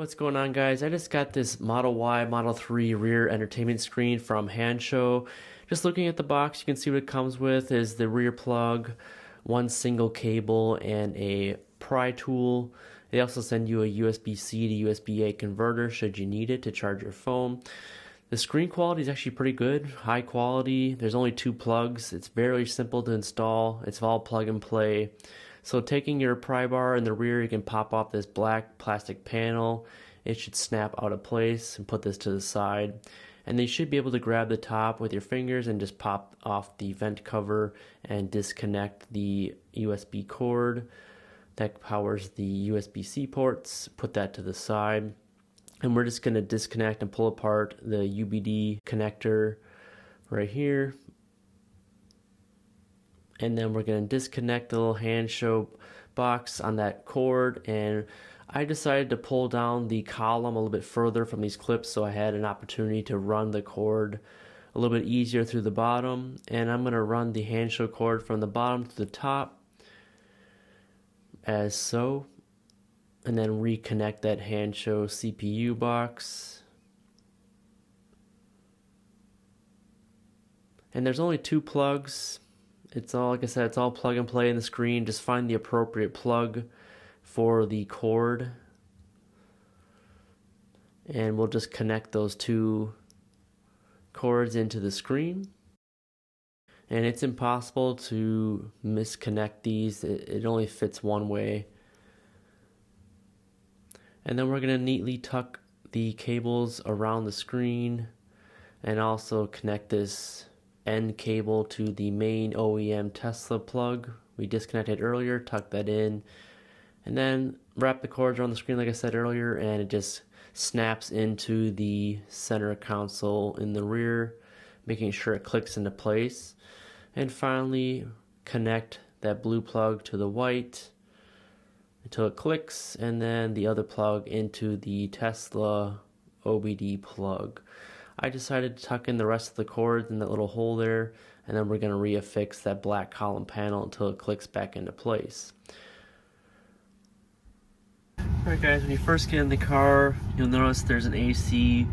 What's going on, guys? I just got this Model Y, Model 3 rear entertainment screen from Hansshow. Just looking at the box, you can see what it comes with is the rear plug, one single cable, and a pry tool. They also send you a USB-C to USB-A converter should you need it to charge your phone. The screen quality is actually pretty good, high quality. There's only two plugs. It's very simple to install. It's all plug and play. So taking your pry bar in the rear, you can pop off this black plastic panel. It should snap out of place, and put this to the side. And then you should be able to grab the top with your fingers and just pop off the vent cover and disconnect the USB cord that powers the USB-C ports. Put that to the side. And we're just going to disconnect and pull apart the UBD connector right here. And then we're going to disconnect the little Hansshow box on that cord. And I decided to pull down the column a little bit further from these clips so I had an opportunity to run the cord a little bit easier through the bottom. And I'm going to run the Hansshow cord from the bottom to the top as so. And then reconnect that Hansshow CPU box. And there's only two plugs. It's all, like I said, it's all plug and play in the screen. Just find the appropriate plug for the cord. And we'll just connect those two cords into the screen. And it's impossible to misconnect these. It only fits one way. And then we're going to neatly tuck the cables around the screen and also connect this end cable to the main OEM Tesla plug we disconnected earlier. Tuck that in and then wrap the cords around the screen like I said earlier, and it just snaps into the center console in the rear, making sure it clicks into place. And finally connect that blue plug to the white until it clicks, and then the other plug into the Tesla OBD plug. I decided to tuck in the rest of the cords in that little hole there, and then we're going to reaffix that black column panel until it clicks back into place. Alright guys, when you first get in the car, you'll notice there's an AC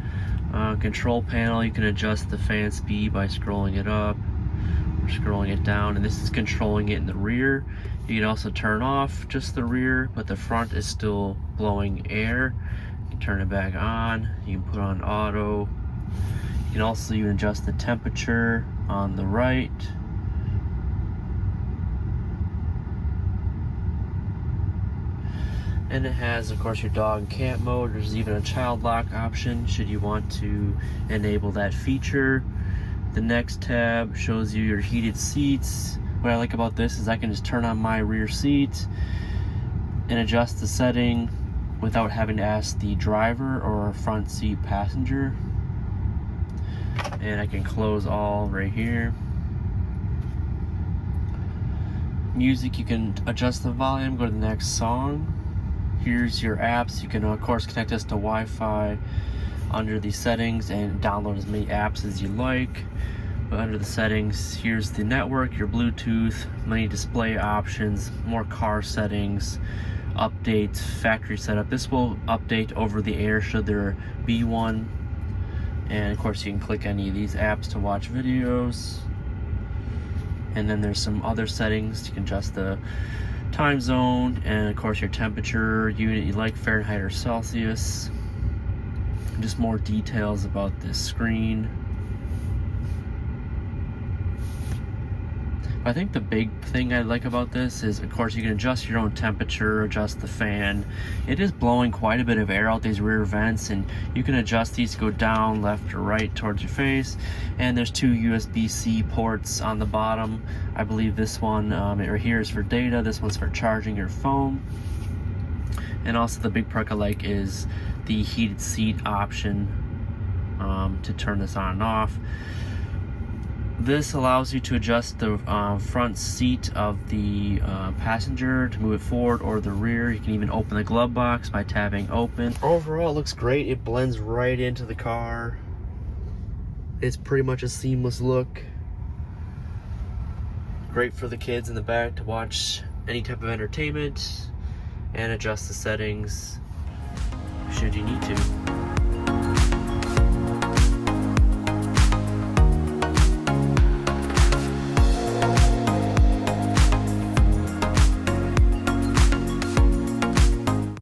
control panel. You can adjust the fan speed by scrolling it up or scrolling it down, and this is controlling it in the rear. You can also turn off just the rear, but the front is still blowing air. You can turn it back on. You can put on auto. You can also even adjust the temperature on the right. And it has, of course, your dog and cat mode. There's even a child lock option should you want to enable that feature. The next tab shows you your heated seats. What I like about this is I can just turn on my rear seat and adjust the setting without having to ask the driver or front seat passenger. And I can close all right here. Music, you can adjust the volume, go to the next song. Here's your apps. You can of course connect this to Wi-Fi under the settings and download as many apps as you like. But under the settings, here's the network, your Bluetooth, many display options, more car settings, updates, factory setup. This will update over the air should there be one. And of course you can click any of these apps to watch videos. And then there's some other settings. You can adjust the time zone and of course your temperature unit you like, Fahrenheit or Celsius. Just more details about this screen. I think the big thing I like about this is, of course, you can adjust your own temperature, adjust the fan. It is blowing quite a bit of air out these rear vents, and you can adjust these to go down, left, or right towards your face. And there's two USB-C ports on the bottom. I believe this one right here is for data. This one's for charging your phone. And also the big perk I like is the heated seat option to turn this on and off. This allows you to adjust the front seat of the passenger to move it forward or the rear. You can even open the glove box by tapping open. Overall, it looks great. It blends right into the car. It's pretty much a seamless look. Great for the kids in the back to watch any type of entertainment and adjust the settings. should you need to.